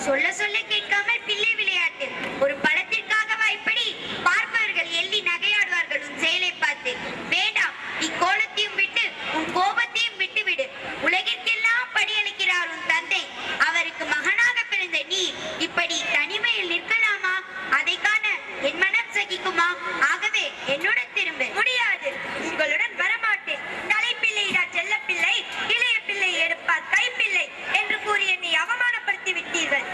சொல்ல சொல்ல கேட்காமல் பிள்ளை விளையாட்டு. ஒரு படத்திற்காகவா இப்படி? பார்ப்பவர்கள் எள்ளி நகையாடுவார்கள் உன் செயலை பார்த்து. வேண்டாம், இக்கோலத்தையும் விட்டு உன் கோபத்தையும் விட்டுவிடு. உலகிற்கெல்லாம் படியளிக்கிறார் உன் தந்தை. அவருக்கு மகனாக பிறந்த நீ இப்படி தனிமையில் நிற்கலாமா? அதை காண என் மனம் சகிக்குமா? ஆகவே என்னுடன் திரும்ப முடியாது. உங்களுடன் வரமாட்டேன். தலைப்பிள்ளைடா செல்ல பிள்ளை, இளைய பிள்ளை எடுப்பார் கைப்பிள்ளை என்று கூறி என்னை அவமானப்படுத்தி விட்டீர்கள்.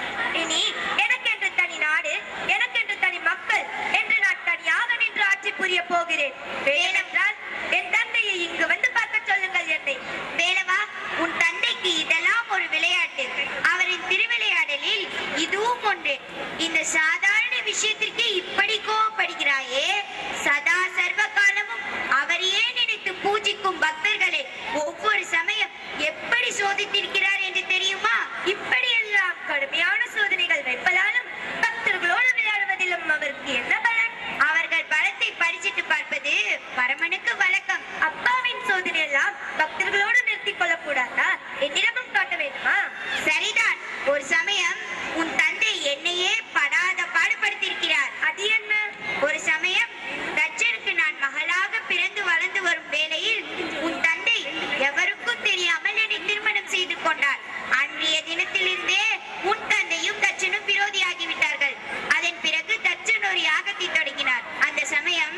இனி எனக்கென்று தனி நாடு, எனக்கென்று தனி மக்கள் என்று நான் தனியாக நின்று ஆட்சி புரிய போகிறேன். வேலென்றால் என் தந்தையை இங்கு வந்து பார்க்க சொல்லுங்கள் என்னை. வேலவா, உன் தந்தைக்கு இதெல்லாம் ஒரு விளையாட்டு. அவரின் திருவிளையாடலில் இதுவும் ஒன்று. இந்த சாதாரண விஷயத்திற்கு இப்படி கோவப்படுகிறாயே? சதா சர்வ காலமும் அவரையே நினைத்து பூஜிக்கும் பக்தர்களை ஒவ்வொரு சமயம் எப்படி சோதித்திருக்கிறார் என்று தெரியுமா? இப்படியெல்லாம் கடுமையான சோதனைகள் வைப்பதாலும் பக்தர்களோடு விளையாடுவதிலும் அவருக்கு என்ன பலன்? அவர்கள் பலத்தை பறிச்சிட்டு பார்ப்பது பரமனுக்கு வழக்கம். அப்பாவின் சோதனை எல்லாம் பக்தர்களோடு நிறுத்திக் கொள்ளக்கூடாதா? என்னிடமும் காட்ட வேண்டுமா? சரிதான். ஒரு சமயம் உன் தந்தை என்னையே படாத பாடுபடுத்தியிருக்கிறார். அது என்ன? ஒரு சமயம் தச்சனுக்கு நான் மகளாக பிறந்து வளர்ந்து வரும் வேளையில் உன் தந்தை எவருக்கும் தெரியாமல் என்னை திருமணம் செய்து கொண்டார். அன்றைய தினத்திலிருந்தே உன் தந்தையும் தச்சனும் விரோதியாகிவிட்டார்கள். அதன் பிறகு தச்சன் ஒரு யாகத்தை தொடங்கினார். அந்த சமயம்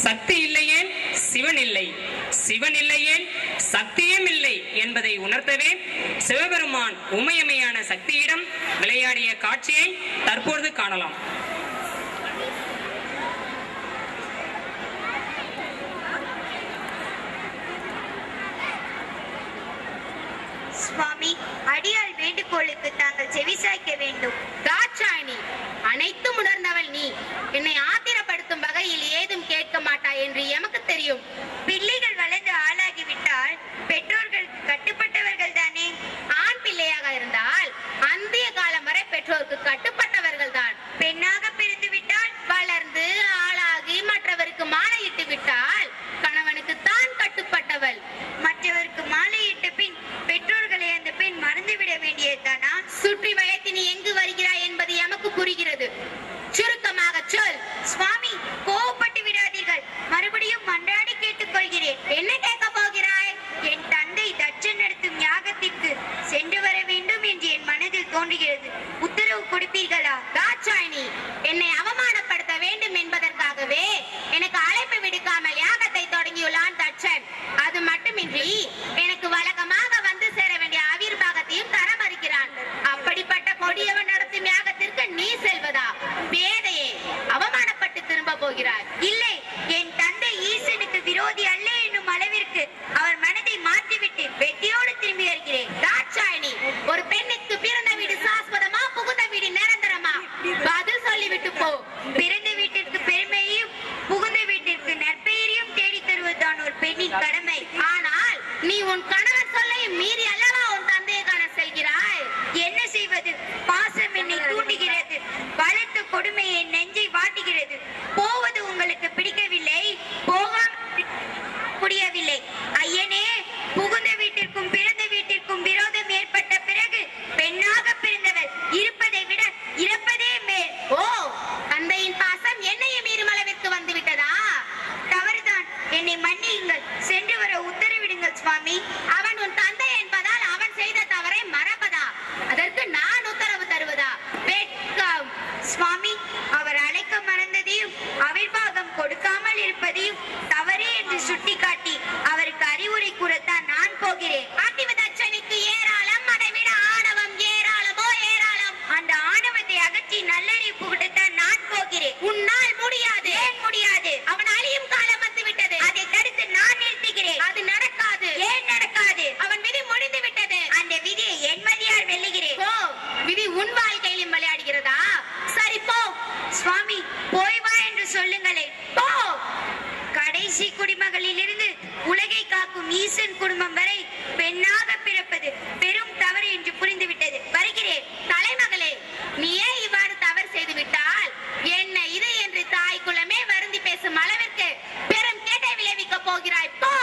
சக்தி இல்லையேல் சிவன் இல்லை, சிவன் இல்லையேல் சக்தியும் இல்லை என்பதை உணர்த்தவே சிவபெருமான் உமையமையான சக்தியிடம் விளையாடிய காட்சியை தற்பொழுது காணலாம். சுவாமி, அடியாள் வேண்டுகோளுக்கு தாங்கள் செவிசாய்க்க வேண்டும். தாட்சாயணி, அனைத்தும் உணர்ந்தவள் நீ. என்னை ஆத்திரப்படுத்தும் வகையில் ஏதும் கேட்க மாட்டாய் என்று எமக்கு தெரியும். பிள்ளைகள் வளர்ந்து ஆளாகிவிட்டால் பெற்றோர்களுக்கு கட்டுப்பட்டவர்கள் தானே? ஆண் பிள்ளையாக இருந்தால் அந்திய காலம் வரை பெற்றோருக்கு கட்டுப்பட்டவர்கள் தான். பெண்ணாக பிறந்து விட்டால் வளர்ந்து ஆளாகி மற்றவருக்கு மாலையிட்டு விட்டால் கணவனுக்கு தான் கட்டுப்பட்டவள். மற்றவருக்கு மாலையிட்ட பின் பெற்றோர்களை அந்த பெண் மறந்துவிட வேண்டியதுதானா? சுற்றி வளைத்து நீ எங்கு வருகிறாய் என்பது எமக்கு புரிகிறது. சுருக்கமாக சொல். சுவாமி, கோவப்பட்டு விடாதீர்கள். மறுபடியும் மன்றாடி கேட்டுக்கொள்கிறேன். என்ன கேட்க போகிறாய்? என் தந்தை தச்சன் நடத்தும் யாகத்திற்கு சென்று வர வேண்டும் என்று என் மனதில் தோன்றுகிறது. உத்தரவு கொடுப்பீர்களா? தாட்சாயணி, என்னை அவமானப்படுத்த வேண்டும் என்பதற்காகவே எனக்கு அழைப்பு விடுக்காமல் யாகத்தை தொடங்கியுள்ளான் தச்சன். அது மட்டுமின்றி எனக்கு வழக்கமாக வந்து சேர வேண்டிய ஆவிர்வாகத்தையும் தர மறுக்கிறான். அப்படிப்பட்ட கொடியவன் நடத்தும் யாகத்திற்கு நீ செல்வதா? பேதையே, அவமானப்பட்டு திரும்ப போகிறாய். இல்லை, என் தந்தை ஈசனுக்கு விரோதி அல்ல என்னும் அளவிற்கு அவர் மனதை மாற்றிவிட்டு வெட்டியோடு திரும்பி வருகிறேன். தாட்சாயணி, ஒரு பெண்ணுக்கு பிறந்த வீடு சாஸ்வதமா, புகுந்த வீடு நிரந்தரமா? பதில் சொல்லிவிட்டு போ. பிறந்த வீட்டிற்கு பெருமையையும் புகுந்த வீட்டிற்கு நற்பெயரையும் தேடி தருவதுதான் ஒரு பெண்ணின் கடமை. ஆனால் நீ உன் கணவன் சொல்லை மீறி அல்லவா உன் தந்தையை காண செல்கிறாய்? என்ன செய்வது? பாசம் என்னை தூண்டுகிறது. பலத்த கொடுமை என் நெஞ்சை வாட்டுகிறது. போவது உங்களுக்கு பிடிக்கவில்லை, போக முடியவில்லை. ஐயனே, புகுந்த வீட்டிற்கும் பிறந்த வீட்டிற்கும் விரோதம் ஏற்பட்ட பிறகு பெண்ணாக பிறந்தவள் இருப்பதை விட இறப்பதே மேல். ஓ, தந்தையின் பாசம் என்னையும் மீறும் அளவிற்கு வந்து விட்டதா? தவறுதான், என்னை மன்னியுங்கள். சென்று வர உத்தரவிடுங்கள் சுவாமி. அவன் உன் தந்தை என்பதால் அவன் செய்த தவறை மறப்பதா? அதற்கு நான் உத்தரவு தருவதா? வெட்கம். சுவாமி, அவர் அழைக்க மறந்ததையும் அவிர்வாகம் கொடுக்காமல் இருப்பதையும் தவறு என்று சுட்டிக்காட்டி அவருக்கு அறிவுரை கூறத்தான் நான் போகிறேன். தச்சனுக்கு ஏராளம், அதை விட ஆணவம் ஏராளமோ ஏராளம். அந்த ஆணவத்தை அகற்றி நல்லறிவு புகட்டத்தான் நான் போகிறேன். உன்னால் முடியாது. ஏன் முடியாது? அவன் அழியும் காலம் வந்து விட்டது. அதை தடுத்து நான் நிறுத்துகிறேன். அது நடக்க குடிமகளிலிருந்து உலகை காக்கும் ஈசன் குடும்பம் வரை பெண்ணாக பிறப்பது பெரும் தவறு என்று புரிந்துவிட்டது. வருகிறேன். தலைமகளே, நீ ஏன் இவ்வாறு தவறு செய்து விட்டால் என்ன இது என்று தாய் குலமே வருந்தி பேசும் அளவிற்கு பெரும் கேட்டை விளைவிக்க போகிறாய். போ.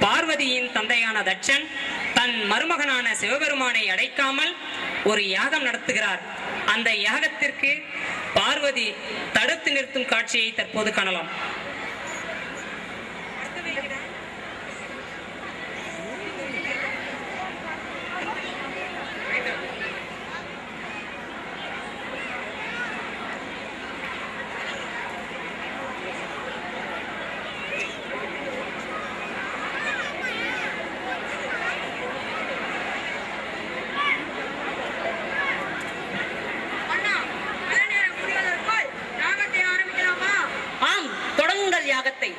பார்வதியின் தந்தையான தட்சன் தன் மருமகனான சிவபெருமானை அடைக்காமல் ஒரு யாகம் நடத்துகிறார். அந்த யாகத்திற்கு பார்வதி தடுத்து நிறுத்தும் காட்சியை தற்போது காணலாம். யாகத்தை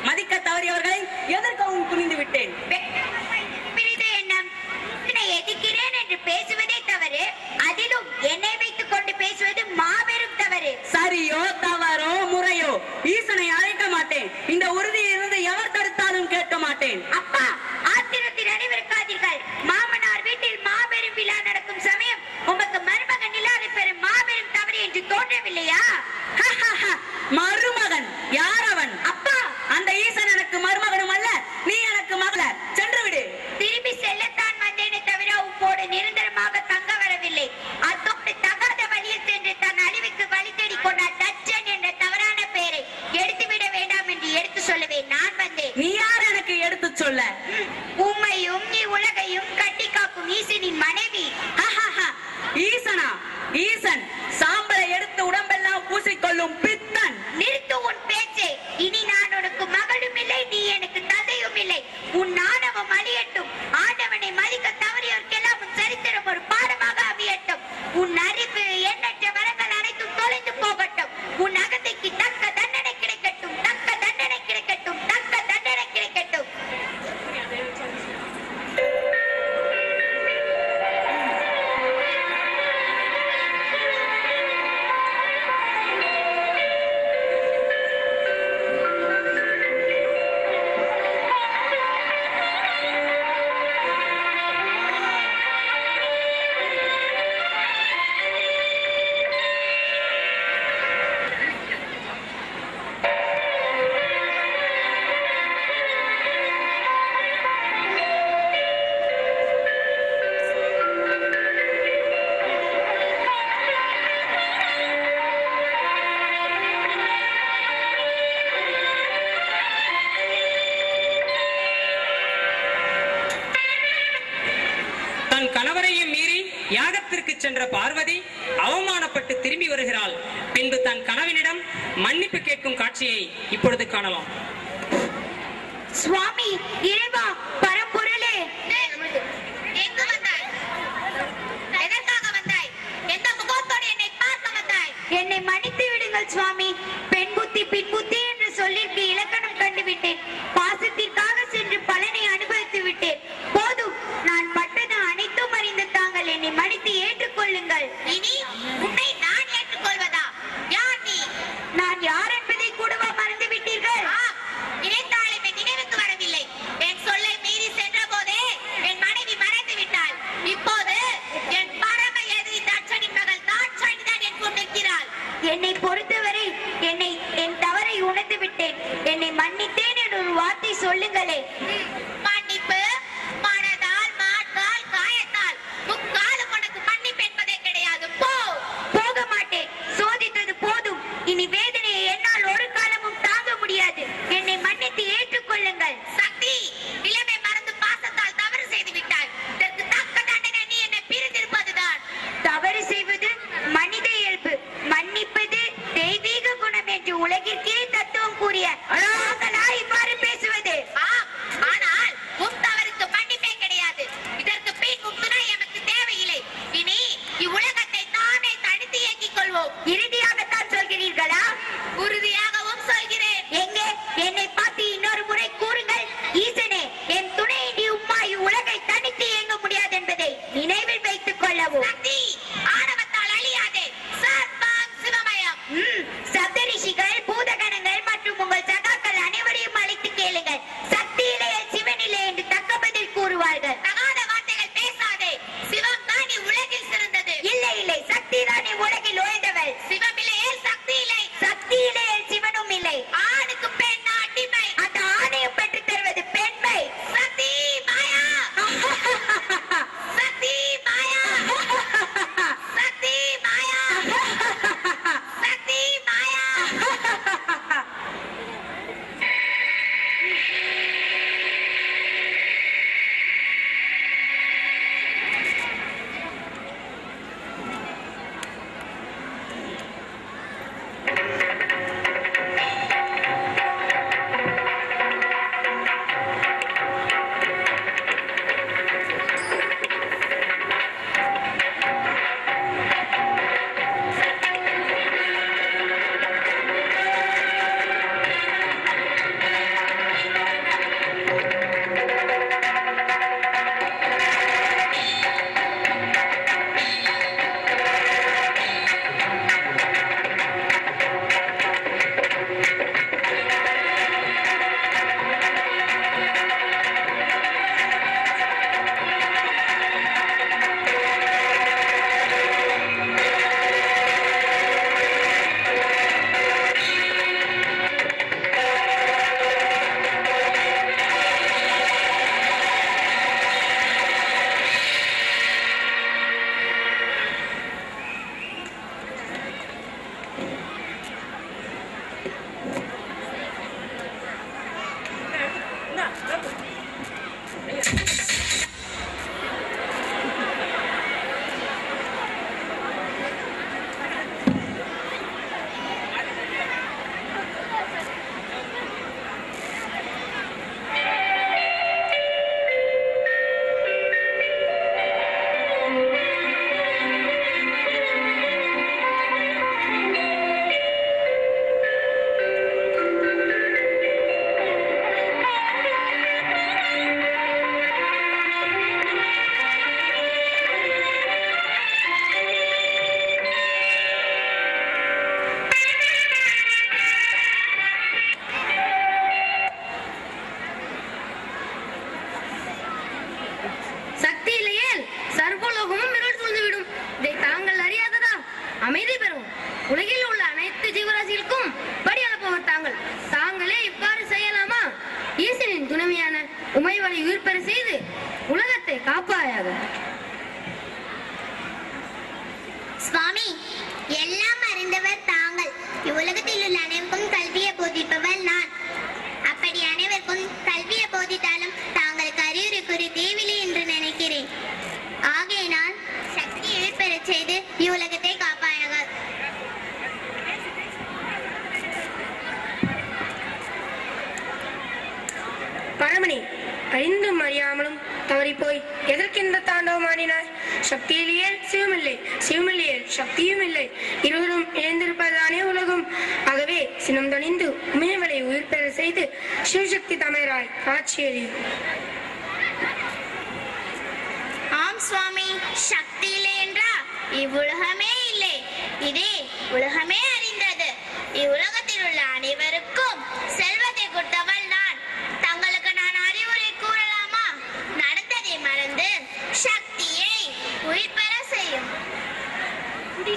மதிக்க தவறியவர்களை எதற்கவும் துணிந்து விட்டேன். எதிர்க்கிறேன் என்று பேசுவதே தவறு, அதிலும் என்னை வைத்துக் கொண்டு பேசுவது மாபெரும் தவறு. சரியோ தவறோ முறையோ ஈசனை அழைக்க மாட்டேன். இந்த உறுதியிலிருந்து எவர் தடுத்தாலும் கேட்க மாட்டேன். அப்பா, ஆத்திரத்தில் அனைவருக்காதீர்கள். மாமனார் வீட்டில் மாபெரும் விழா நடக்கும் சமயம் உமக்கு மருமகன் இல்லாத பெரும் மாபெரும் தவறு என்று தோன்றவில்லையா? மருமகன் யார் அவன்? அப்பா, அந்த ஈசன் எனக்கு மருமகனும் அல்ல, நீ எனக்கு மகள. சென்று விடு. திரும்பி செல்லத்தான் வந்தேனே தவிர உம்மோடு நிரந்தரமாக தங்க வரவில்லை. அதோடு தகாத வழியில் சென்று தன் அழிவுக்கு வழி தேடி கொண்டார் தட்சன் என்ற தவறான பெயரை எடுத்துவிட வேண்டாம் என்று எடுத்து சொல்லவே நான் வந்தேன். நீ யார் எனக்கு எடுத்து சொல்ல? உம்மையும் நீ உலகையும் கட்டி காக்கும் ஈசனின் மனைவி. ஈசனா? ஈசன் சாம்பலை எடுத்து உடம்பெல்லாம் பூசிக்கொள்ளும் பித்தன். நிறுத்து உன் பேச்சை. இனி நான் உனக்கு மகளும் இல்லை, நீ எனக்கு தந்தையும் இல்லை. உன் ஆணவம் அழியட்டும். ஆண்டவனை மதிக்க தவறியோர்க்கெல்லாம் உன் சரித்திரம் ஒரு பாடமாக அமையட்டும். உன் அறிவு எண்ணற்ற வரங்கள் அனைத்தும் தொலைந்து போகட்டும். உன் அகத்தைக்கு தக்க தண்டனை கிடைக்கட்டும், தக்க தண்டனை கிடைக்கட்டும், தக்க தண்டனை கிடைக்கட்டும். கணவரையும் மீறி யாகத்திற்கு சென்ற பார்வதி அவமானப்பட்டு திரும்பி வருகிறாள். பின்பு தன் கணவனிடம் மன்னிப்பு கேட்கும் காட்சியை இப்பொழுது காணலாம். சுவாமி, இறைவா, பரம்பொருளே, எங்கு வந்தாய்? எதற்காக வந்தாய்? எந்த முகத்தோடு என்னை பார்க்க வந்தாய்? என்னை மன்னித்து விடுங்கள் சுவாமி. பெண் புத்தி பின் புத்தி என்று சொல்லிற்கு இலக்கணம் கண்டுவிட்டேன். பாசத்திற்காக சென்று பலனை அனுபவித்து விட்டேன். போதும், நான் ஏற்றுக்கொள்ளுங்கள். இனி உன்னை நான் ஏற்றுக்கொள்வதா? யார் நீ? நான் யார் என்பதை கூடவா மறந்து விட்டீர்கள்? நினைத்தாலும் என் நினைவுக்கு வரவில்லை. என் சொல்லை மீறி சென்ற போதே என் மனைவி மறைந்து விட்டாள். இப்போது என் பரம எதிரி தட்சனின் மகள் தாட்சாயணி தான் என் முன் நிற்கிறாள். என்னை பொறுத்தவரை என் தவறை உணர்ந்து விட்டேன். என்னை மன்னித்தேன் என்று ஒரு வார்த்தை சொல்லுங்களே. மன்னிப்பு மனதால் மாட்டால் காயத்தால் முக்காலும் உனக்கு மன்னிப்பு என்பதே கிடையாது. போக மாட்டேன். சோதித்தது போதும். இனி வேதனையை என்னால் ஒரு காலமும் தாங்க முடியாது. என்னை மன்னித்து ஏற்றுக்கொள்ளுங்கள். சக்தி, இளமை மறந்து பாசத்தால் தவறு செய்து விட்டாய். இதற்கு தக்க தண்டனை நீ என்னை பிரிந்திருப்பதுதான். தவறு செய்வது மனித இயல்பு, மன்னிப்பது தெய்வீக குணம் என்று உலகிற்கே தத்துவம் கூறிய நாங்களா இவ்வாறு பேசுவது? ஆனால் உன் தவறுக்கு மன்னிப்பே கிடையாது. இதற்கு பின் உன் துணை எமக்கு தேவையில்லை. இனி இவ்வுலகத்தை தானே தனித்து இயக்கிக் கொள்வோம். இறுதியாகத்தான் சொல்கிறீர்களா? உறுதியாகவும் சொல்கிறேன். எங்கே என்னை பார்த்து இன்னொரு முறை கூறுங்கள். ஈசனே, என் துணையின்றி உம்மா இவ்வுலகை தனித்து இயங்க முடியாது என்பதை நினைவில் வைத்துக் கொள்ளவும். சக்தி, ஆணவத்தால் அழியாதே. சர்வம் சிவமயம். சப்தரிஷிகள், பூதகணங்கள் மற்றும் உங்கள் சகாக்கள் அனைவரையும் அழைத்து கேளுங்கள். சக்தியிலே சிவனிலே என்று தக்க பதில் கூறுவார்கள். தகாத வார்த்தைகள் பேசாதே. சிவம் தான் உலகில் சிறந்தது. இல்லை இல்லை, சக்தி தானே உலகில் உயர்ந்தவள். சிவமில்லை, சக்தி இல்லை. சக்தியிலே சிவனும் இல்லை. ஆணுக்கு பெண் அடிமை. அந்த ஆணையம் பெற்று தருவது பெண்மை. சக்தி மாயா. சக்தி மாயா. சக்தி மாயா. சக்தி மாயா. அமைதி பெறும். உலகில் உள்ள அனைத்து ஜீவராசிகளுக்கும் படி அளப்பவர் தாங்கள். தாங்களே இவ்வாறு செய்யலாமா? ஈசனின் துணைமையான உமைவளை உயிர்பெற செய்து உலகத்தை காப்பாயாக. சுவாமி, எல்லாம் அறிந்தவர் தாங்கள். இவ்வுலகத்தில் உள்ள அனைவருக்கும் கல்வியை போதிப்பவர் நான். அப்படி அனைவருக்கும் கல்வியை போதித்தாலும் தாங்களுக்கு அறிவுரை கூறி தேவில்லை என்று நினைக்கிறேன். ஆகையினால் சக்தி எழுப்பெறச் செய்து இவ்வுலகத்தை காப்பாயாக. பரமணி, அறிந்தும் அறியாமலும் தவறி போய் எதற்கெந்த தாண்டவம் ஆடினார்? சக்தியிலேயே சிவமில்லை, சிவமில்லையே சக்தியும் இல்லை. இருவரும் இணைந்திருப்பதுதானே உலகம். ஆகவே சினம் தணிந்து உமையவளை உயிர் பெற செய்து சிவசக்தி தமையராய் காட்சியளியும். ஆம் சுவாமி, சக்தி இல்லை என்றா என்னை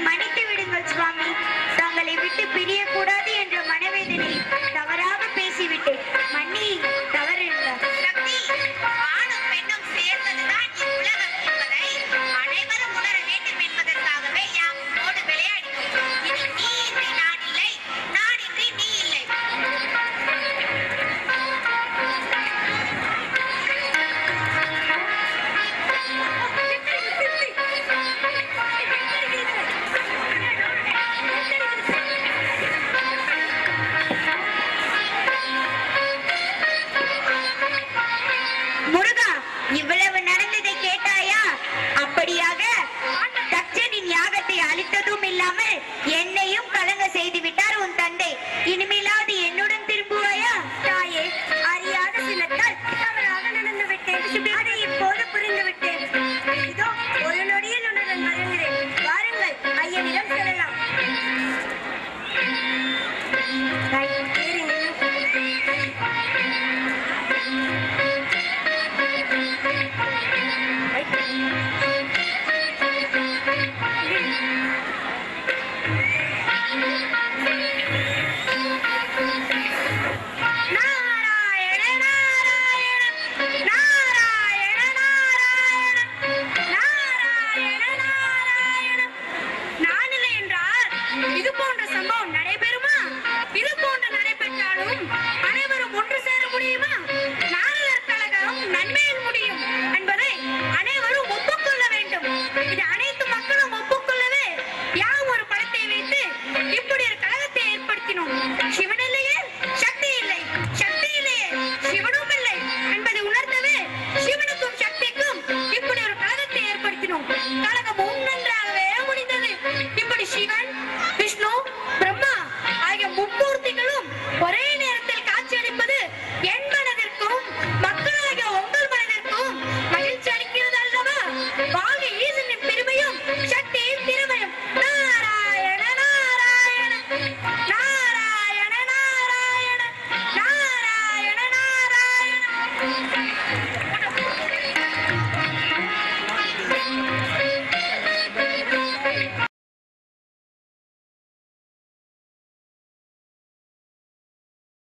மன்னித்து விடுங்கள் சுவாமி. தங்களை விட்டு பிரியக்கூடாது என்ற மனவேதனை தவறாக பேசிவிட்டேன். மன்னி தவறில்லை. சக்தி, ஆணும் பெண்ணும் சேர்ந்ததுதான் இவ்வுலகம் என்பதை அனைவரும் உணர வேண்டும் என்பதற்காகவே யாம் உன்னோடு விளையாடினோம். இனி நீ இன்றி நான் இல்லை, நான் இன்றி நீ இல்லை. முருகா, இவ்வளவு நடந்ததை கேட்டாயா? அப்படியாக தட்சனின் யாகத்தை அழித்ததும் இல்லாமல் என்னையும் கலங்க செய்து விட்டார் உன் தந்தை. இனிமேலாவது என்னுடன் திரும்புவாயா? தாயே, அறியாத சிலத்தால் தவறாக நடந்து விட்டேன். அதை இப்போது புரிந்து விட்டேன். இதோ ஒரு நொடியில் உன்னுடன் வருகிறேன். வாருங்கள், ஐயனிடம் செல்லலாம். நாராயண நாராயண நாராயண நாராயண நாராயண நாராயண. நான் இல்லை என்றால் இது போன்ற சம்பவம் நடைபெறுமா? இது